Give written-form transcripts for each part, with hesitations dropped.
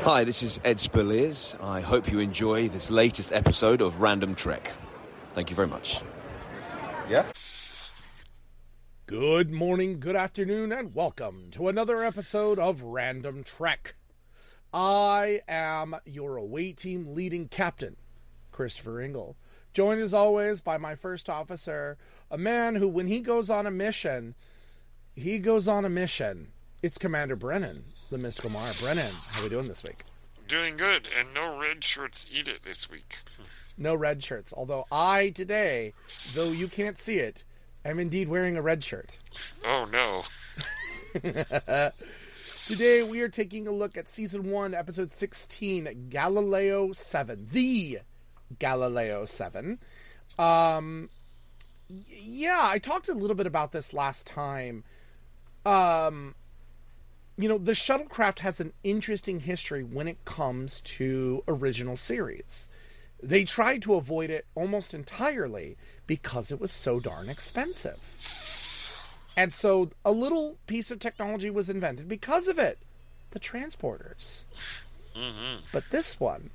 Hi, this is Ed Spilliers. I hope you enjoy this latest episode of Random Trek. Thank you very much. Yeah? Good morning, good afternoon, and welcome to another episode of Random Trek. I am your away team leading captain, Christopher Ingle, joined as always by my first officer, a man who, when he goes on a mission, It's Commander Brennan, the mystical Mara. Brennan, how are we doing this week? Doing good, and no red shirts eat it this week. No red shirts, although I today, though you can't see it, am indeed wearing a red shirt. Oh no. Today we are taking a look at Season 1, Episode 16, Galileo 7. The Galileo 7. Yeah, I talked a little bit about this last time. You know, the shuttlecraft has an interesting history when it comes to original series. They tried to avoid it almost entirely because it was so darn expensive. And so a little piece of technology was invented because of it. The transporters. Mm-hmm. But this one,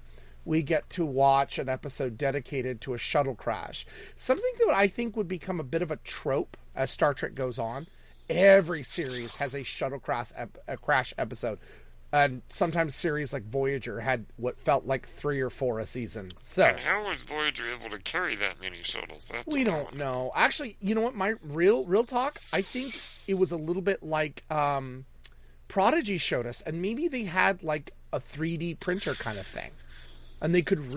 we get to watch an episode dedicated to a shuttle crash. Something that I think would become a bit of a trope as Star Trek goes on. Every series has a shuttle crash episode. And sometimes series like Voyager had what felt like 3 or 4 a season. So, and how was Voyager able to carry that many shuttles? We don't know. Actually, you know what? My real talk, I think it was a little bit like Prodigy showed us. And maybe they had like a 3D printer kind of thing. And they could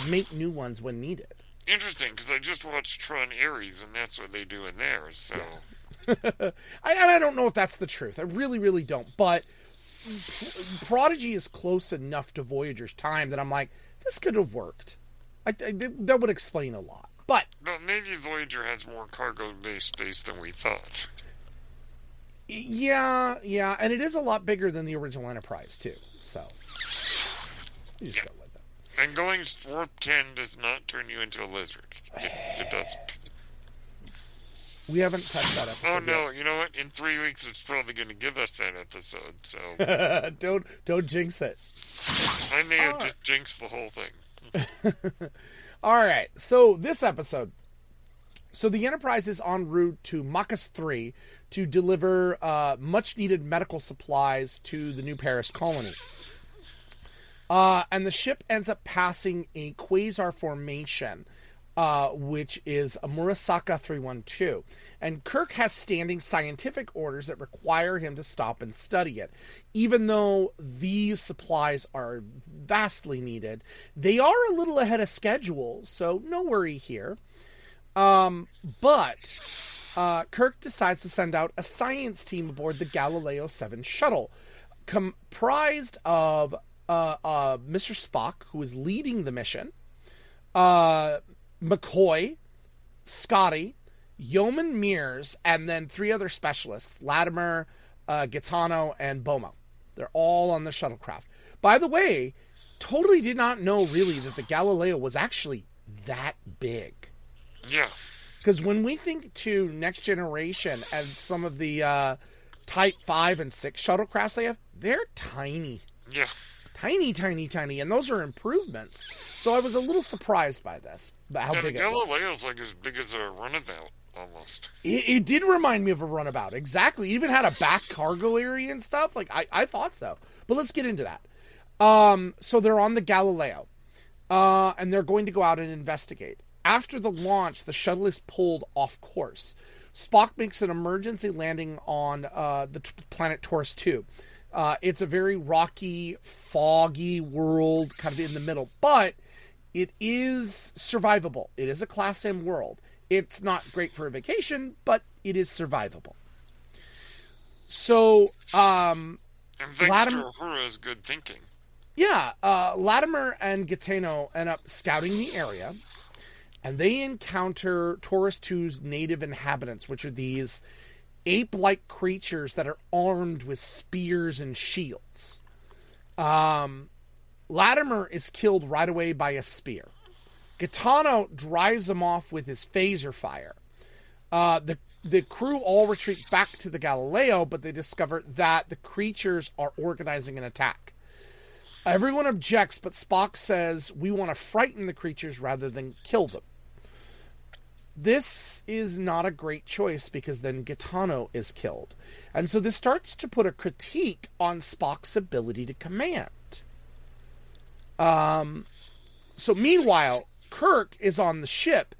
make new ones when needed. Interesting, because I just watched Tron Ares, and that's what they do in there, so... Yeah. I don't know if that's the truth. I really, really don't. But Prodigy is close enough to Voyager's time that I'm like, this could have worked. That would explain a lot. But maybe Voyager has more cargo-based space than we thought. Yeah, and it is a lot bigger than the original Enterprise, too. So, you just go with that. And going warp 10 does not turn you into a lizard. It doesn't. We haven't touched that episode. Oh no! Yet. You know what? In 3 weeks, it's probably going to give us that episode. So don't jinx it. I may have just jinxed the whole thing. All right. So this episode. So the Enterprise is en route to Machus 3 to deliver much-needed medical supplies to the New Paris colony. And the ship ends up passing a quasar formation. Which is a Murasaka 312. And Kirk has standing scientific orders that require him to stop and study it. Even though these supplies are vastly needed, they are a little ahead of schedule, so no worry here. But Kirk decides to send out a science team aboard the Galileo 7 shuttle, comprised of Mr. Spock, who is leading the mission, McCoy, Scotty, Yeoman Mears, and then 3 other specialists, Latimer, Gaetano, and Bomo. They're all on the shuttlecraft. By the way, totally did not know really that the Galileo was actually that big. Yeah. Because when we think to Next Generation and some of the Type 5 and 6 shuttlecrafts they have, they're tiny. Yeah. Tiny, and those are improvements. So I was a little surprised by this, but how big it was. The Galileo's like as big as a runabout, almost. It did remind me of a runabout, exactly. It even had a back cargo area and stuff. Like, I thought so. But let's get into that. So they're on the Galileo, and they're going to go out and investigate. After the launch, the shuttle is pulled off course. Spock makes an emergency landing on the planet Taurus 2. It's a very rocky, foggy world, kind of in the middle, but it is survivable. It is a Class M world. It's not great for a vacation, but it is survivable. So, and thanks to Uhura's good thinking. Yeah, Latimer and Gaetano end up scouting the area, and they encounter Taurus 2's native inhabitants, which are these ape-like creatures that are armed with spears and shields. Latimer is killed right away by a spear. Gaetano drives him off with his phaser fire. The crew all retreat back to the Galileo, but they discover that the creatures are organizing an attack. Everyone objects, but Spock says we want to frighten the creatures rather than kill them. This is not a great choice because then Gaetano is killed. And so this starts to put a critique on Spock's ability to command. So meanwhile, Kirk is on the ship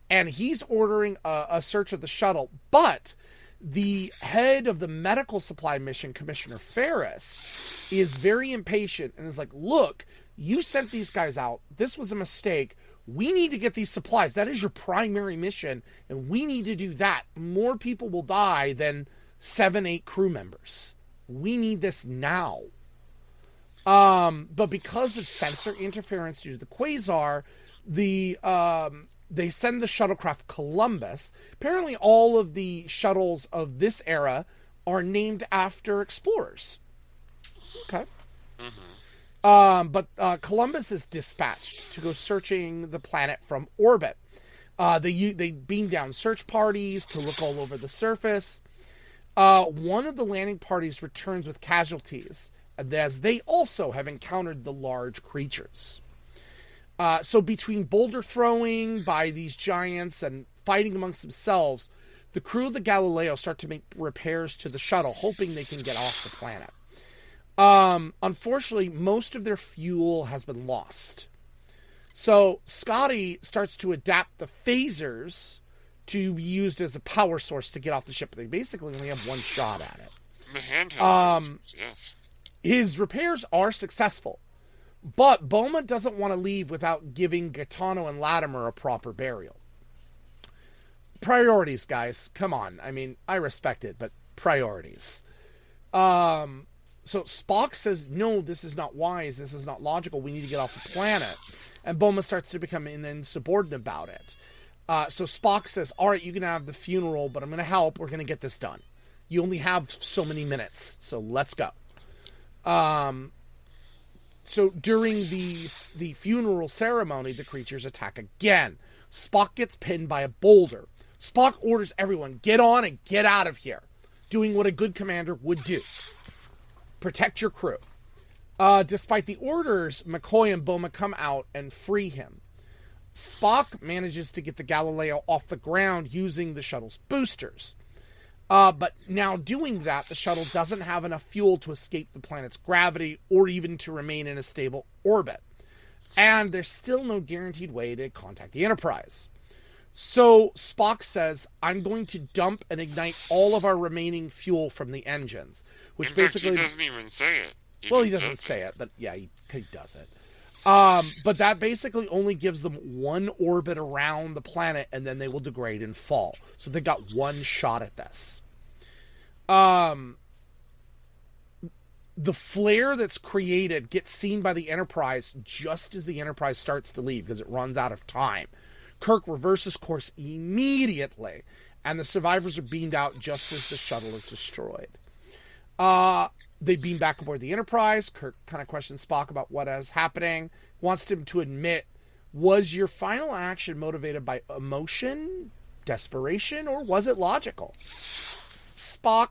and he's ordering a search of the shuttle, but the head of the medical supply mission, Commissioner Ferris, is very impatient and is like, look, you sent these guys out. This was a mistake. We need to get these supplies. That is your primary mission, and we need to do that. More people will die than 7-8 crew members. We need this now. But because of sensor interference due to the quasar, they send the shuttlecraft Columbus. Apparently all of the shuttles of this era are named after explorers. Okay. But Columbus is dispatched to go searching the planet from orbit. They beam down search parties to look all over the surface. One of the landing parties returns with casualties, as they also have encountered the large creatures. So between boulder throwing by these giants and fighting amongst themselves, the crew of the Galileo start to make repairs to the shuttle, hoping they can get off the planet. Unfortunately, most of their fuel has been lost. So Scotty starts to adapt the phasers to be used as a power source to get off the ship. They basically only have one shot at it. The handheld phasers, yes. His repairs are successful, but Boma doesn't want to leave without giving Gaetano and Latimer a proper burial. Priorities, guys. Come on. I mean, I respect it, but priorities. So Spock says, no, this is not wise. This is not logical. We need to get off the planet. And Boma starts to become insubordinate about it. So Spock says, all right, you can have the funeral, but I'm going to help. We're going to get this done. You only have so many minutes, so let's go. So during the funeral ceremony, the creatures attack again. Spock gets pinned by a boulder. Spock orders everyone, get on and get out of here. Doing what a good commander would do. Protect your crew. Despite the orders, McCoy and Boma come out and free him. Spock manages to get the Galileo off the ground using the shuttle's boosters. But now doing that, the shuttle doesn't have enough fuel to escape the planet's gravity or even to remain in a stable orbit. And there's still no guaranteed way to contact the Enterprise. So Spock says, I'm going to dump and ignite all of our remaining fuel from the engines. Which basically, he doesn't even say it. He doesn't say it, but yeah, he does it. But that basically only gives them one orbit around the planet, and then they will degrade and fall. So they got one shot at this. The flare that's created gets seen by the Enterprise just as the Enterprise starts to leave because it runs out of time. Kirk reverses course immediately, and the survivors are beamed out just as the shuttle is destroyed. They beam back aboard the Enterprise. Kirk kind of questions Spock about what is happening. Wants him to admit, was your final action motivated by emotion, desperation, or was it logical? Spock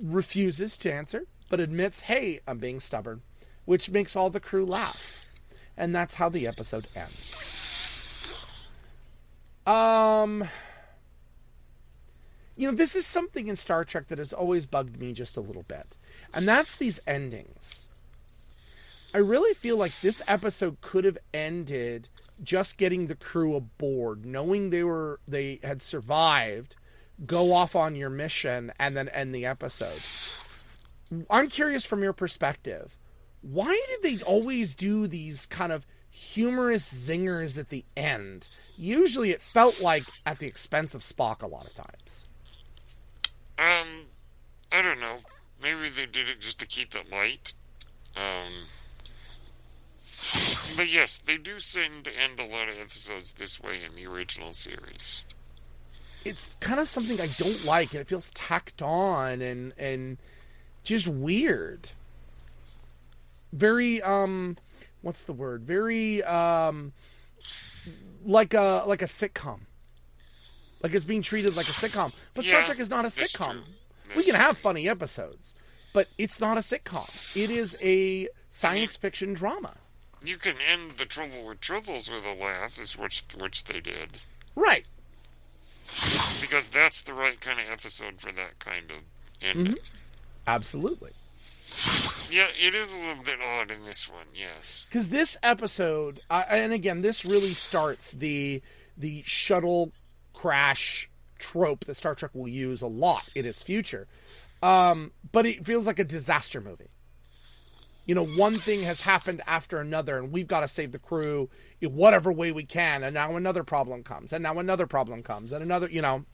refuses to answer, but admits, hey, I'm being stubborn, which makes all the crew laugh. And that's how the episode ends. This is something in Star Trek that has always bugged me just a little bit. And that's these endings. I really feel like this episode could have ended just getting the crew aboard, knowing they had survived, go off on your mission, and then end the episode. I'm curious from your perspective, why did they always do these kind of humorous zingers at the end? Usually it felt like at the expense of Spock a lot of times. I don't know. Maybe they did it just to keep it light. But yes, they do seem to end a lot of episodes this way in the original series. It's kind of something I don't like, and it feels tacked on and just weird. Very, what's the word? Very, like a sitcom. Like it's being treated like a sitcom. But Star Trek is not a sitcom. We can have funny episodes. but it's not a sitcom. It is a science fiction drama. You can end The Trouble with Tribbles with a laugh, is which they did. Right. Because that's the right kind of episode for that kind of ending. Absolutely. Yeah, it is a little bit odd in this one, yes. Because this episode, and again, this really starts the shuttle crash trope that Star Trek will use a lot in its future. But it feels like a disaster movie. You know, one thing has happened after another, and we've got to save the crew in whatever way we can, and now another problem comes, and now another problem comes, and another, you know,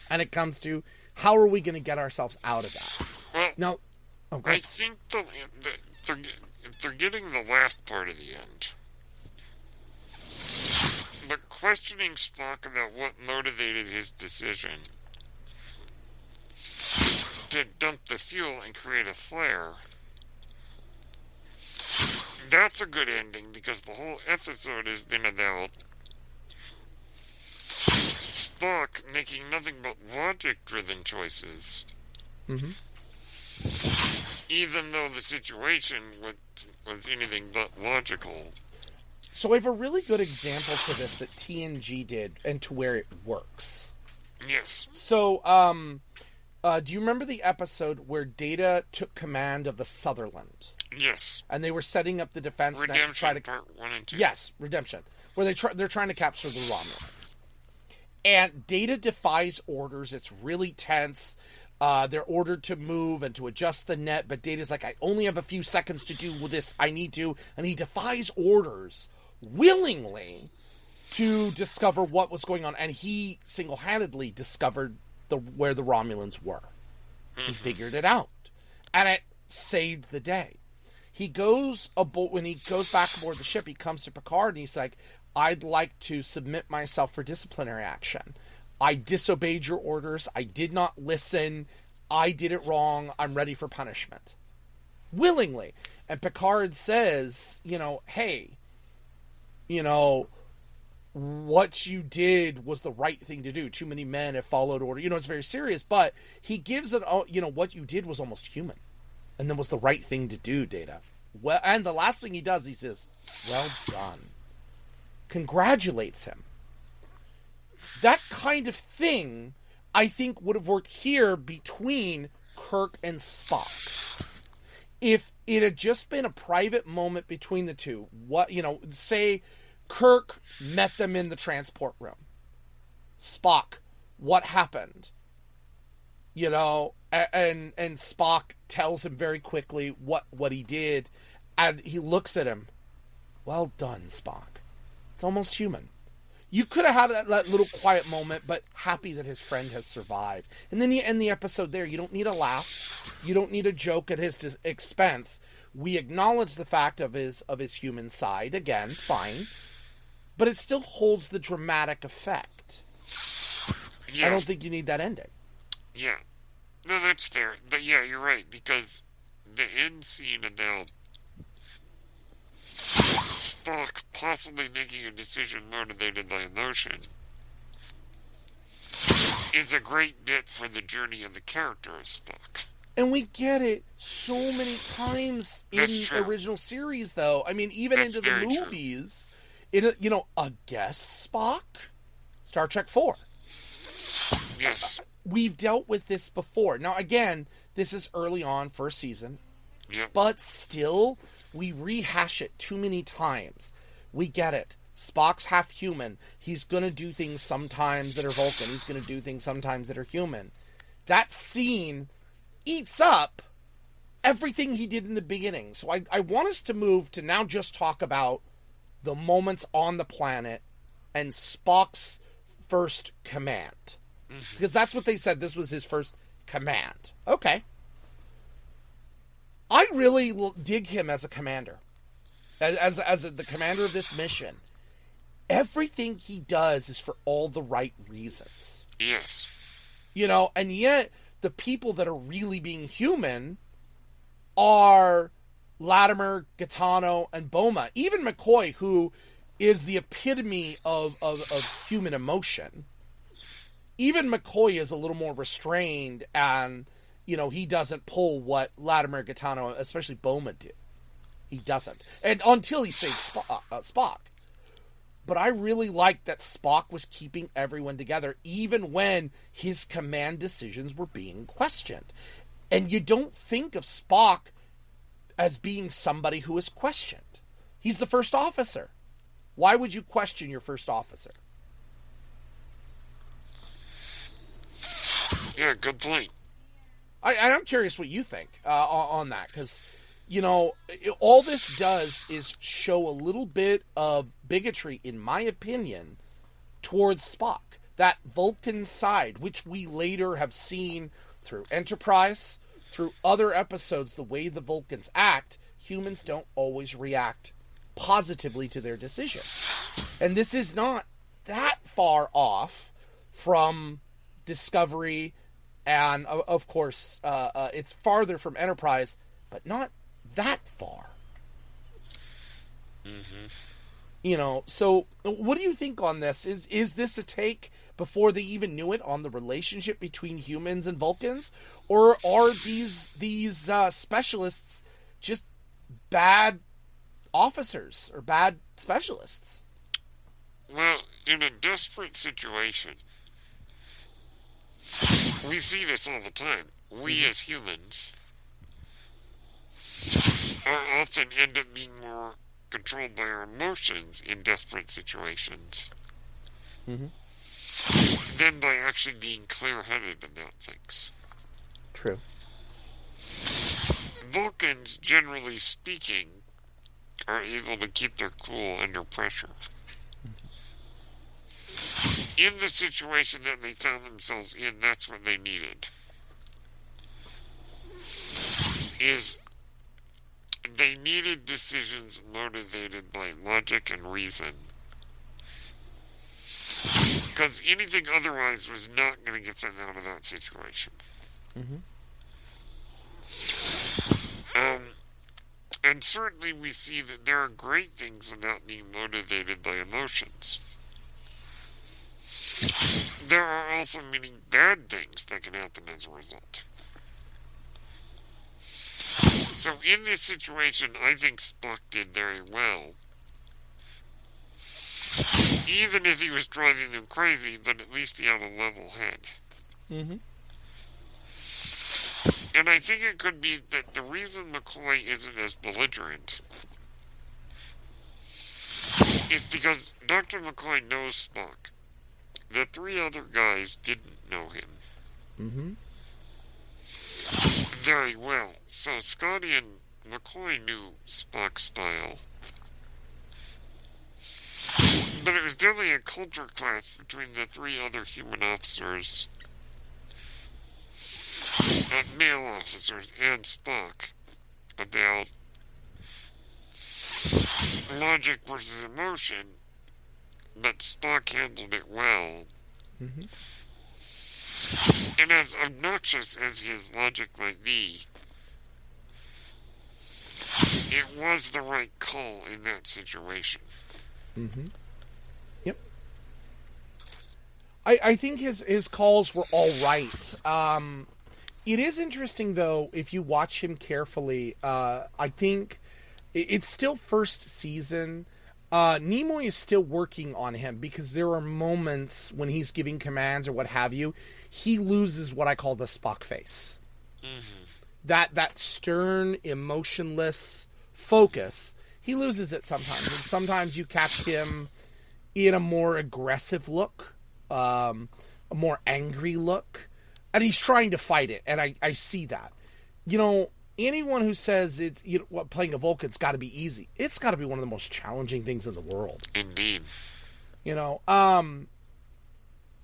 and it comes to, how are we going to get ourselves out of that? Well, now, I think forgetting the last part of the end, but questioning Spock about what motivated his decision to dump the fuel and create a flare, that's a good ending, because the whole episode has been about Spock making nothing but logic-driven choices. Even though the situation was anything but logical. So I have a really good example to this that TNG did, and to where it works. Yes. So, do you remember the episode where Data took command of the Sutherland? Yes. And they were setting up the defense net Redemption, to try to... part 1 and 2. Yes, Redemption. Where they're trying to capture the Romulans. And Data defies orders. It's really tense. They're ordered to move and to adjust the net, but Data's like, I only have a few seconds to do this. I need to. And he defies orders willingly to discover what was going on. And he single-handedly discovered where the Romulans were. He figured it out. And it saved the day. He goes aboard, when he goes back aboard the ship, he comes to Picard and he's like, I'd like to submit myself for disciplinary action. I disobeyed your orders. I did not listen. I did it wrong. I'm ready for punishment. Willingly. And Picard says, you know, hey, you know, what you did was the right thing to do. Too many men have followed order. You know, it's very serious, but he gives it, you know, what you did was almost human. And then was the right thing to do, Data. Well, and the last thing he does, he says, well done. Congratulates him. That kind of thing, I think, would have worked here between Kirk and Spock. If it had just been a private moment between the two, what, you know, say Kirk met them in the transport room. Spock, what happened? You know, and Spock tells him very quickly what he did, and he looks at him. Well done, Spock. It's almost human. You could have had that little quiet moment, but happy that his friend has survived. And then you end the episode there. You don't need a laugh. You don't need a joke at his expense. We acknowledge the fact of his human side. Again, fine. But it still holds the dramatic effect. Yes. I don't think you need that ending. Yeah. No, that's fair. But yeah, you're right. Because the end scene about Spock possibly making a decision motivated by emotion is a great bit for the journey of the character of Spock. And we get it so many times in original series, though. I mean, even into the movies, you know, a guest Spock, Star Trek 4. Yes. We've dealt with this before. Now, again, this is early on, first season. Yep. But still, we rehash it too many times. We get it. Spock's half human. He's going to do things sometimes that are Vulcan. He's going to do things sometimes that are human. That scene eats up everything he did in the beginning. So I want us to move to now just talk about the moments on the planet and Spock's first command. Because that's what they said. This was his first command. Okay. I really dig him as a commander. As the commander of this mission. Everything he does is for all the right reasons. Yes. You know, and yet the people that are really being human are Latimer, Gaetano, and Boma. Even McCoy, who is the epitome of human emotion. Even McCoy is a little more restrained and he doesn't pull what Latimer Gaetano, especially Bowman, did. He doesn't. And until he saves Spock. But I really liked that Spock was keeping everyone together, even when his command decisions were being questioned. And you don't think of Spock as being somebody who is questioned. He's the first officer. Why would you question your first officer? Yeah, good point. I'm curious what you think on that, because, all this does is show a little bit of bigotry, in my opinion, towards Spock. That Vulcan side, which we later have seen through Enterprise, through other episodes, the way the Vulcans act, humans don't always react positively to their decisions. And this is not that far off from Discovery, and of course, it's farther from Enterprise, but not that far. So what do you think on this? Is this a take before they even knew it on the relationship between humans and Vulcans? Or are these specialists just bad officers or bad specialists? Well, in a desperate situation, we see this all the time. We as humans are often end up being more controlled by our emotions in desperate situations than by actually being clear-headed about things. True. Vulcans, generally speaking, are able to keep their cool under pressure. In the situation that they found themselves in, that's what they needed. They needed decisions motivated by logic and reason. Because anything otherwise was not going to get them out of that situation. And certainly we see that there are great things about being motivated by emotions. There are also many bad things that can happen as a result. So in this situation, I think Spock did very well. Even if he was driving them crazy, but at least he had a level head. And I think it could be that the reason McCoy isn't as belligerent is because Dr. McCoy knows Spock. The three other guys didn't know him very well. So Scotty and McCoy knew Spock's style. But it was definitely a culture clash between the three other human officers, male officers, and Spock about logic versus emotion, but Spock handled it well. And as obnoxious as his logic might be, it was the right call in that situation. Yep. I think his calls were all right. It is interesting, though, if you watch him carefully. I think it's still first season. Nimoy is still working on him because there are moments when he's giving commands or what have you, he loses what I call the Spock face. That stern, emotionless focus, he loses it sometimes. And sometimes you catch him in a more aggressive look, a more angry look, and he's trying to fight it, and I see that. Anyone who says it's playing a Vulcan's got to be easy, it's got to be one of the most challenging things in the world. Indeed.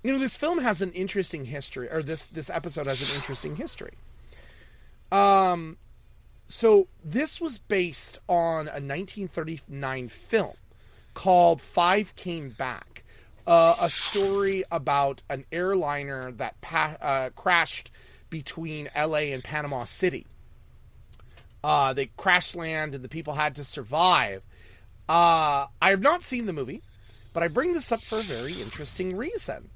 This film has an interesting history, or this episode has an interesting history. So this was based on a 1939 film called Five Came Back, a story about an airliner that crashed between LA and Panama City. They crash land and the people had to survive. I have not seen the movie, but I bring this up for a very interesting reason.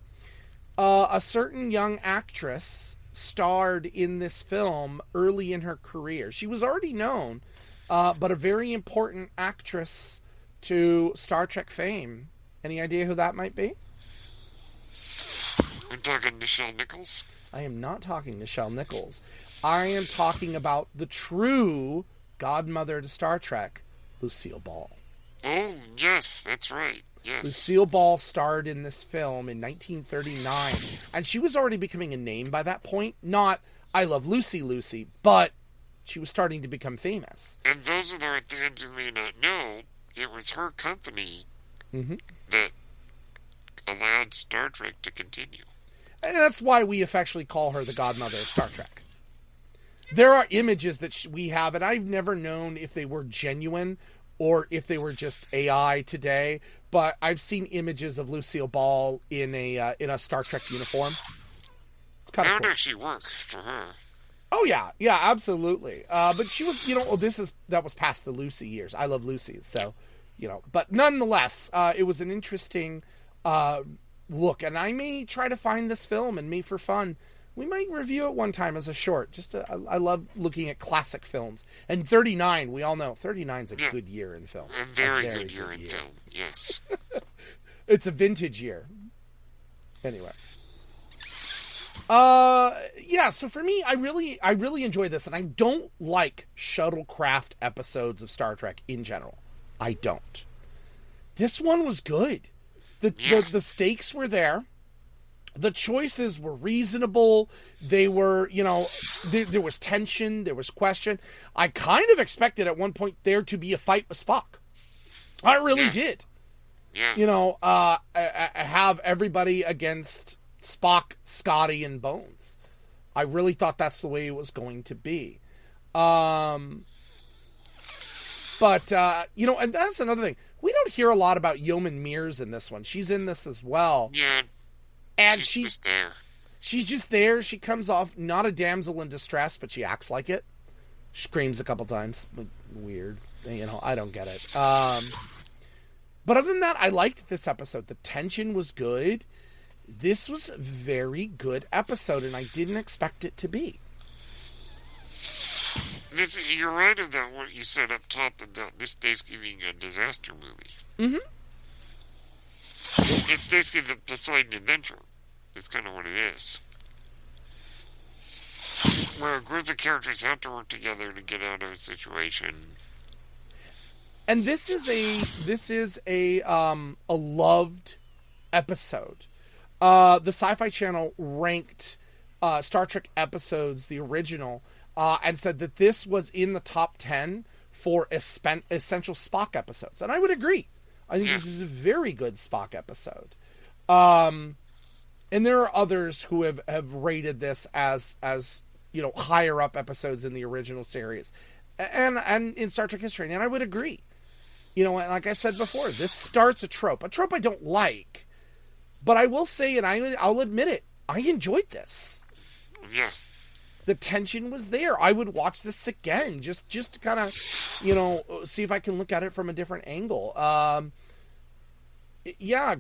A certain young actress starred in this film early in her career. She was already known, but a very important actress to Star Trek fame. Any idea who that might be? I'm talking Nichelle Nichols. I am not talking Nichelle Nichols. I am talking about the true godmother to Star Trek, Lucille Ball. Oh, yes, that's right. Yes. Lucille Ball starred in this film in 1939, and she was already becoming a name by that point. Not I Love Lucy Lucy, but she was starting to become famous. And those of our fans who may not know, it was her company that allowed Star Trek to continue. And that's why we affectionately call her the godmother of Star Trek. There are images that we have, and I've never known if they were genuine or if they were just AI today, but I've seen images of Lucille Ball in a Star Trek uniform. It's kind of That would cool. actually work for her. Oh yeah, absolutely. But she was, that was past the Lucy years. I Love Lucy, so But nonetheless, it was an interesting look, and I may try to find this film, and for fun, we might review it one time as a short. I love looking at classic films. And 39, we all know 39 is a good year in film. A very good year in film. Yes. It's a vintage year. Anyway. So for me, I really enjoy this, and I don't like shuttlecraft episodes of Star Trek in general. I don't. This one was good. The stakes were there. The choices were reasonable. They were, there was tension. There was question. I kind of expected at one point there to be a fight with Spock. I really did. Yeah. Have everybody against Spock, Scotty, and Bones. I really thought that's the way it was going to be. And that's another thing. We don't hear a lot about Yeoman Mears in this one. She's in this as well. Yeah. And she's just there. She's just there. She comes off not a damsel in distress, but she acts like it. Screams a couple times. Weird. I don't get it. But other than that, I liked this episode. The tension was good. This was a very good episode, and I didn't expect it to be. You're right about what you said up top about this basically being a disaster movie. Mm-hmm. It's basically the Poseidon Adventure. That's kind of what it is. Where a group of characters have to work together to get out of a situation. And this is a loved episode. The Sci-Fi Channel ranked Star Trek episodes, the original, and said that this was in the top 10 for essential Spock episodes. And I would agree. I think this is a very good Spock episode. And there are others who have rated this as higher up episodes in the original series and in Star Trek history. And I would agree. And like I said before, this starts a trope I don't like, but I will say, and I'll admit it, I enjoyed this. Yeah. The tension was there. I would watch this again, just to kind of, see if I can look at it from a different angle.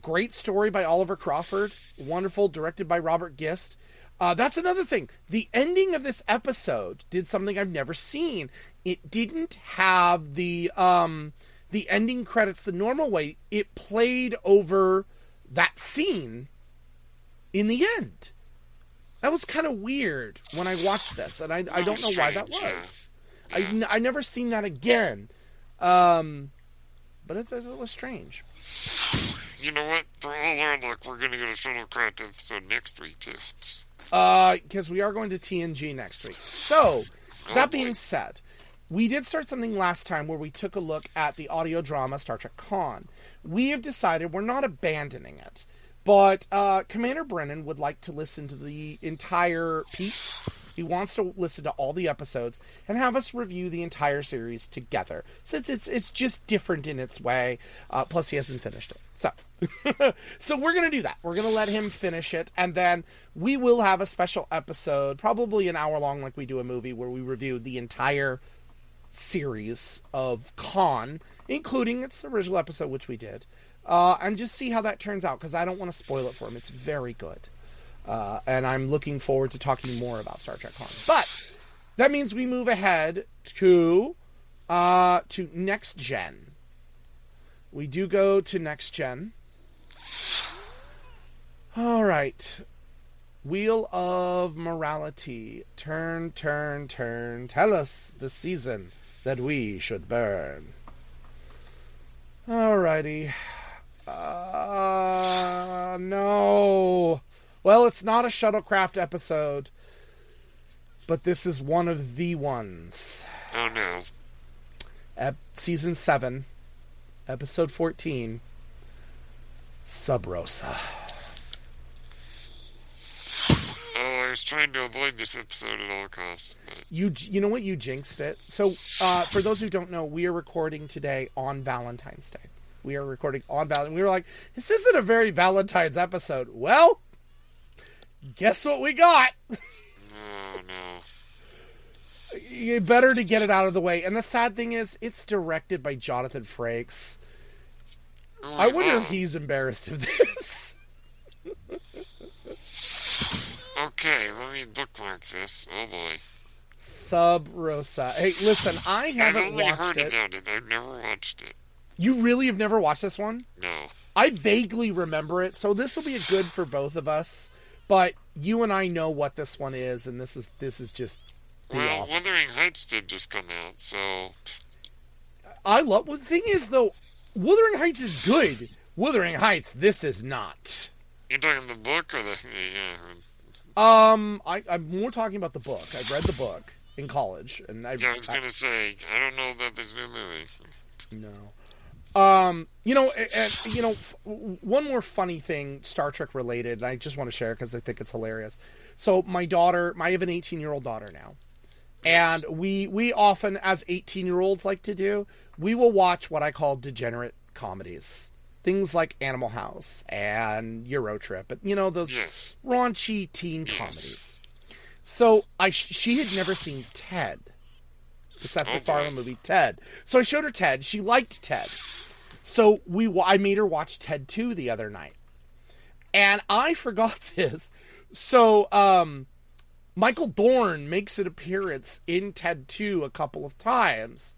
Great story by Oliver Crawford. Wonderful, directed by Robert Gist. That's another thing. The ending of this episode did something I've never seen. It didn't have the ending credits the normal way. It played over that scene in the end. That was kind of weird when I watched this, and I don't know why that was. Yeah. I never seen that again, but it was strange. You know what? For all our luck, we're going to go to Shuttlecraft episode next week, too. Because we are going to TNG next week. So, that being said, we did start something last time where we took a look at the audio drama Star Trek Con. We have decided we're not abandoning it. But Commander Brennan would like to listen to the entire piece. He wants to listen to all the episodes and have us review the entire series together. Since it's just different in its way. Plus, he hasn't finished it. So we're going to do that. We're going to let him finish it. And then we will have a special episode, probably an hour long like we do a movie, where we review the entire series of Con, including its original episode, which we did. And just see how that turns out, because I don't want to spoil it for him. It's very good. And I'm looking forward to talking more about Star Trek Con. But that means we move ahead to Next Gen. We do go to Next Gen. All right. Wheel of Morality. Turn, turn, turn. Tell us the season that we should burn. Alrighty. No. Well, it's not a shuttlecraft episode, but this is one of the ones. Oh, no. Season 7, episode 14, Sub Rosa. Oh, I was trying to avoid this episode at all costs. But... You know what? You jinxed it. So, for those who don't know, we are recording today on Valentine's Day. We are recording on Valentine's. We were like, this isn't a very Valentine's episode. Well, guess what we got? Oh, no. You better to get it out of the way. And the sad thing is, it's directed by Jonathan Frakes. Oh, I wonder if he's embarrassed of this. Okay, let me bookmark this. Oh, boy. Sub Rosa. Hey, listen, I haven't I've only watched heard it. about it. I've never watched it. You really have never watched this one? No. I vaguely remember it, so this will be a good for both of us. But you and I know what this one is, and this is just the Well, awful. Wuthering Heights did just come out, so... I love... Well, the thing is, though, Wuthering Heights is good. Wuthering Heights, this is not. You're talking the book or the... Yeah. I'm more talking about the book. I've read the book in college, and I was going to say, I don't know about this new movie. No. One more funny thing, Star Trek related, and I just want to share because I think it's hilarious. So my daughter, I have an 18-year-old daughter now. Yes. And we often, as 18-year-olds like to do, we will watch what I call degenerate comedies. Things like Animal House and Euro Trip, those Yes. raunchy teen comedies. So she had never seen Ted. The Seth MacFarlane movie, Ted. So I showed her Ted. She liked Ted. So I made her watch Ted 2 the other night. And I forgot this. So Michael Dorn makes an appearance in Ted 2 a couple of times.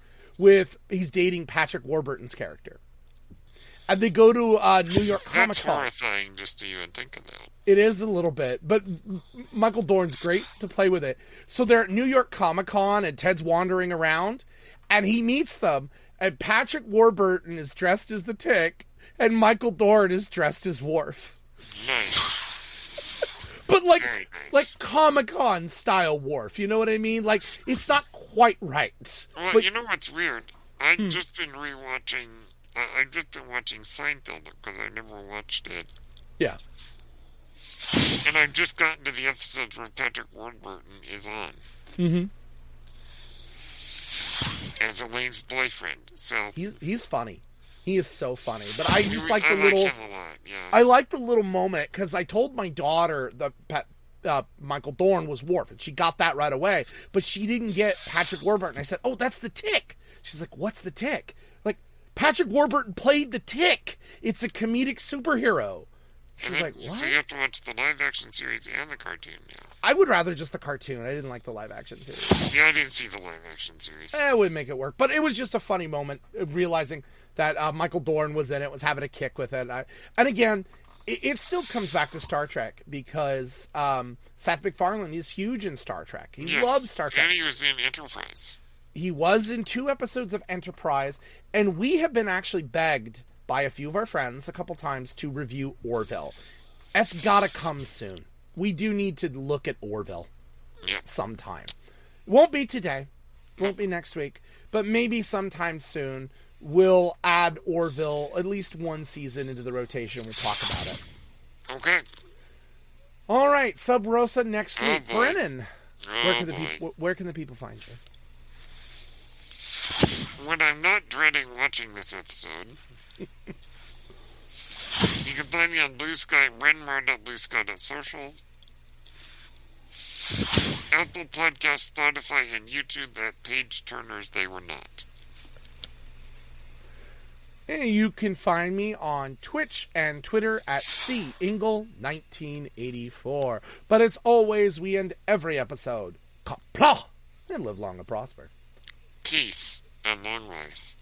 He's dating Patrick Warburton's character. And they go to New York Comic That's Con. horrifying just to even think of that. It is a little bit, but Michael Dorn's great to play with it. So they're at New York Comic Con, and Ted's wandering around, and he meets them, and Patrick Warburton is dressed as the Tick, and Michael Dorn is dressed as Worf. Nice. But Very nice. like Comic Con style Worf, you know what I mean? Like, it's not quite right. Well, but, you know what's weird? I've just been rewatching... I've just been watching Seinfeld because I never watched it. Yeah. And I've just gotten to the episodes where Patrick Warburton is on. Mm-hmm. As Elaine's boyfriend. So He's funny. He is so funny. But I just like the I little... like him a lot, yeah. I like the little moment, because I told my daughter that Michael Dorn was Worf, and she got that right away. But she didn't get Patrick Warburton. I said, oh, that's the Tick. She's like, what's the Tick? Like, Patrick Warburton played the Tick. It's a comedic superhero. She's like, what? So you have to watch the live-action series and the cartoon now. I would rather just the cartoon. I didn't like the live-action series. Yeah, I didn't see the live-action series. It would make it work. But it was just a funny moment, realizing that Michael Dorn was in it, was having a kick with it. And again, it still comes back to Star Trek, because Seth MacFarlane is huge in Star Trek. He loves Star Trek. And he was in Enterprise. He was in 2 episodes of Enterprise, and we have been actually begged by a few of our friends a couple times to review Orville. That's gotta come soon. We do need to look at Orville sometime. Won't be today. Won't be next week. But maybe sometime soon we'll add Orville, at least one season, into the rotation. We'll talk about it. Okay. All right, Sub Rosa next week. Boy. Brennan, where can the people find you? When I'm not dreading watching this episode, you can find me on Blue Sky, brenmar.bluesky.social, Apple Podcast, Spotify, and YouTube at Page Turners They Were Not. You can find me on Twitch and Twitter at Ingle1984. But as always, we end every episode. Kapla! And live long and prosper. Peace and long life.